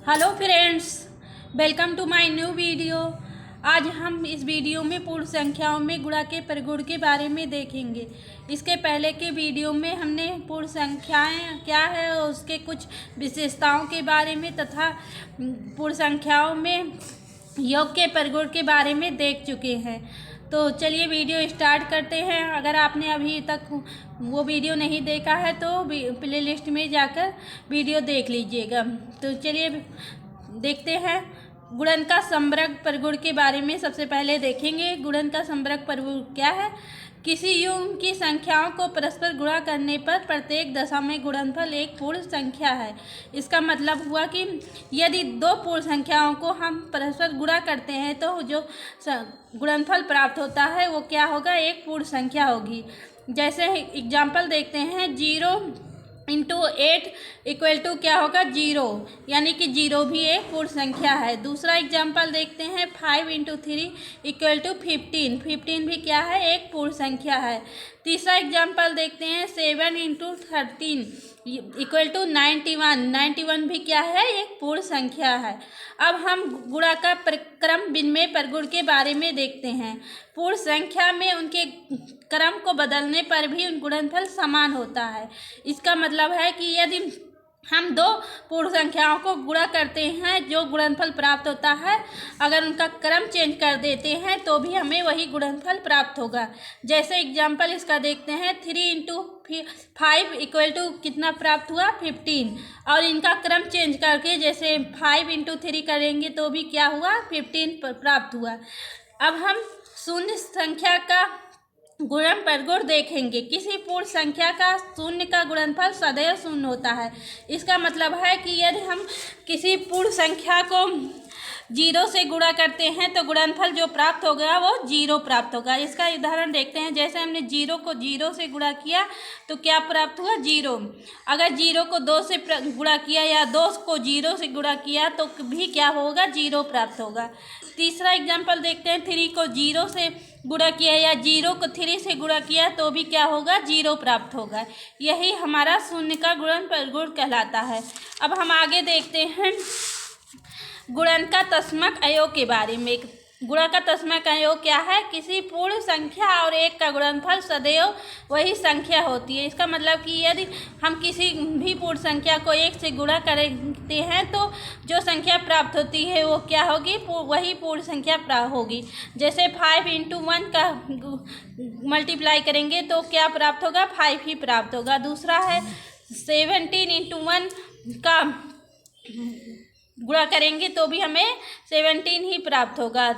Hello friends, welcome to my new video. आज हम इस वीडियो में पूर्ण संख्याओं में गुणा के प्रगुण के बारे में देखेंगे। इसके पहले के वीडियो में हमने पूर्ण संख्याएं क्या है और उसके कुछ विशेषताओं के बारे में तथा पूर्ण संख्याओं में योग के प्रगुण के बारे में देख चुके हैं। तो चलिए वीडियो स्टार्ट करते हैं। अगर आपने अभी तक वो वीडियो नहीं देखा है तो प्ले लिस्ट में जाकर वीडियो देख लीजिएगा। तो चलिए देखते हैं। गुणन का समवर्ग प्रगुण के बारे में सबसे पहले देखेंगे। गुणन का समवर्ग प्रगुण क्या है? किसी युग्म की संख्याओं को परस्पर गुणा करने पर प्रत्येक दशा में गुणनफल एक पूर्ण संख्या है। इसका मतलब हुआ कि यदि दो पूर्ण संख्याओं को हम परस्पर गुणा करते हैं तो जो गुणनफल प्राप्त होता है वो क्या होगा? एक पूर्ण संख्या होगी। जैसे एग्जाम्पल देखते हैं, 0 × 8 = क्या होगा? 0, यानी कि 0 भी एक पूर्ण संख्या है। दूसरा एग्जाम्पल देखते हैं, 5 × 3 = 15, 15 भी क्या है? एक पूर्ण संख्या है। तीसरा एग्जाम्पल देखते हैं, 7 × 13 = 91, 91 भी क्या है? एक पूर्ण संख्या है। अब हम गुणा का क्रम विनिमय प्रगुण के बारे में देखते हैं। पूर्ण संख्या में उनके क्रम को बदलने पर भी उन गुणनफल समान होता है। इसका मतलब है कि यदि हम दो पूर्ण संख्याओं को गुणा करते हैं, जो गुणनफल प्राप्त होता है, अगर उनका क्रम चेंज कर देते हैं तो भी हमें वही गुणनफल प्राप्त होगा। जैसे एग्जाम्पल इसका देखते हैं, 3 × 5 = कितना प्राप्त हुआ? 15। और इनका क्रम चेंज करके जैसे 5 × 3 करेंगे तो भी क्या हुआ? 15 प्राप्त हुआ। अब हम शून्य संख्या का गुणन प्रगुण देखेंगे। किसी पूर्ण संख्या का शून्य का गुणनफल सदैव शून्य होता है। इसका मतलब है कि यदि हम किसी पूर्ण संख्या को 0 से गुणा करते हैं तो गुणनफल जो प्राप्त होगा वो 0 प्राप्त होगा। इसका उदाहरण देखते हैं। जैसे हमने 0 को 0 से गुणा किया तो क्या प्राप्त हुआ? 0। अगर 0 को 2 से गुणा किया या 2 को 0 से गुणा किया तो भी क्या होगा? 0 प्राप्त होगा। तीसरा एग्जाम्पल देखते हैं, 3 को 0 से गुणा किया या 0 को 3 से गुणा किया तो भी क्या होगा? 0 प्राप्त होगा। यही हमारा शून्य का गुणन प्रगुण कहलाता है। अब हम आगे देखते हैं गुणन का तस्मक अयोग के बारे में। गुणन का तस्मक अयोग क्या है? किसी पूर्ण संख्या और एक का गुणनफल सदैव वही संख्या होती है। इसका मतलब कि यदि हम किसी भी पूर्ण संख्या को 1 से गुणा करते हैं तो जो संख्या प्राप्त होती है वो क्या होगी? वही पूर्ण संख्या प्राप्त होगी। जैसे 5 × 1 का मल्टीप्लाई करेंगे तो क्या प्राप्त होगा? 5 ही प्राप्त होगा। दूसरा है 17 × 1 का गुणा करेंगे तो भी हमें 17 ही प्राप्त होगा।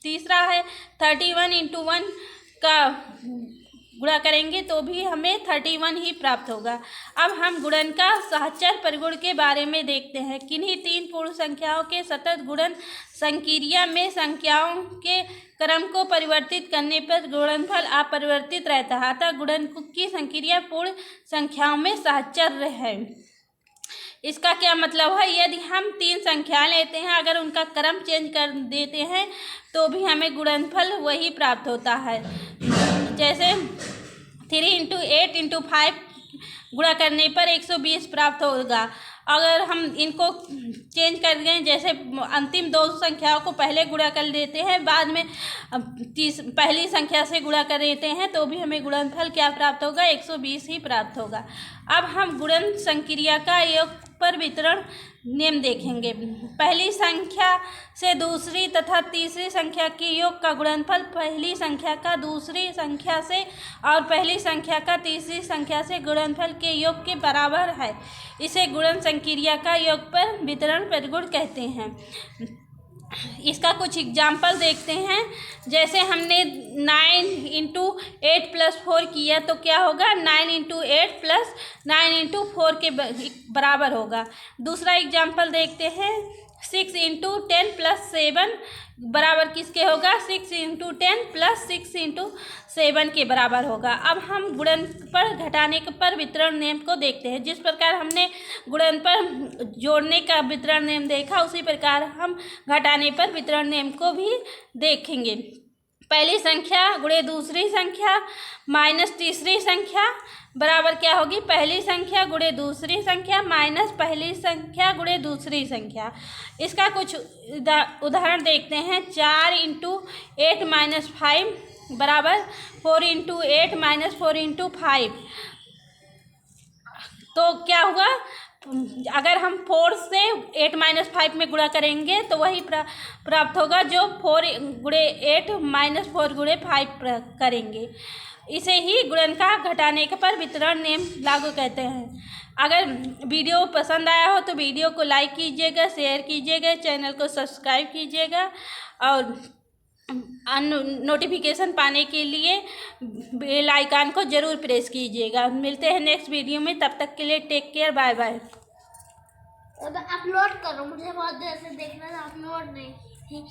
तीसरा है 31 × 1 का गुणा करेंगे तो भी हमें 31 ही प्राप्त होगा। अब हम गुणन का सहचर प्रगुण के बारे में देखते हैं। किन्हीं 3 पूर्ण संख्याओं के सतत गुणन संक्रिया में संख्याओं के क्रम को परिवर्तित करने पर गुणनफल अपरिवर्तित रहता है। अतः गुणन की संक्रिया पूर्ण संख्याओं में सहचर है। इसका क्या मतलब है? यदि हम 3 संख्याएं लेते हैं, अगर उनका क्रम चेंज कर देते हैं तो भी हमें गुणनफल वही प्राप्त होता है। जैसे 3 × 8 × 5 गुणा करने पर 120 प्राप्त होगा। अगर हम इनको चेंज कर दें, जैसे अंतिम 2 संख्याओं को पहले गुणा कर देते हैं, बाद में पहली संख्या से गुणा कर देते हैं तो भी हमें गुणनफल क्या प्राप्त होगा? 120 ही प्राप्त होगा। अब हम गुणन संक्रिया का योग पर वितरण नियम देखेंगे। पहली संख्या से दूसरी तथा तीसरी संख्या के योग का गुणनफल पहली संख्या का दूसरी संख्या से और पहली संख्या का तीसरी संख्या से गुणनफल के योग के बराबर है। इसे गुणन संक्रिया का योग पर वितरण प्रगुण कहते हैं। इसका कुछ एग्जाम्पल देखते हैं। जैसे हमने 9 × 8 + 4 किया तो क्या होगा? 9 × 8 + 9 × 4 के बराबर होगा। दूसरा एग्जाम्पल देखते हैं, 6 × 10 + 7 बराबर किसके होगा? 6 × 10 + 6 × 7 के बराबर होगा। अब हम गुणन पर घटाने पर वितरण नियम को देखते हैं। जिस प्रकार हमने गुणन पर जोड़ने का वितरण नियम देखा, उसी प्रकार हम घटाने पर वितरण नियम को भी देखेंगे। पहली संख्या गुणे दूसरी संख्या माइनस तीसरी संख्या बराबर क्या होगी, पहली संख्या गुणे दूसरी संख्या माइनस पहली संख्या गुणे दूसरी संख्या। इसका कुछ उदाहरण देखते हैं। 4 इंटू 8 माइनस 5 बराबर 4 इंटू 8 माइनस 4 इंटू 5। तो क्या हुआ, अगर हम 4 से 8 माइनस 5 में गुणा करेंगे तो वही प्राप्त होगा जो 4 गुणे 8 माइनस 4 गुणे 5 करेंगे। इसे ही गुणन का घटाने के पर वितरण नियम लागू कहते हैं। अगर वीडियो पसंद आया हो तो वीडियो को लाइक कीजिएगा, शेयर कीजिएगा, चैनल को सब्सक्राइब कीजिएगा और नोटिफिकेशन पाने के लिए बेल आइकन को ज़रूर प्रेस कीजिएगा। मिलते हैं नेक्स्ट वीडियो में, तब तक के लिए take care, bye bye. Upload करो, मुझे बहुत देर से देखना था, अपलोड नहीं।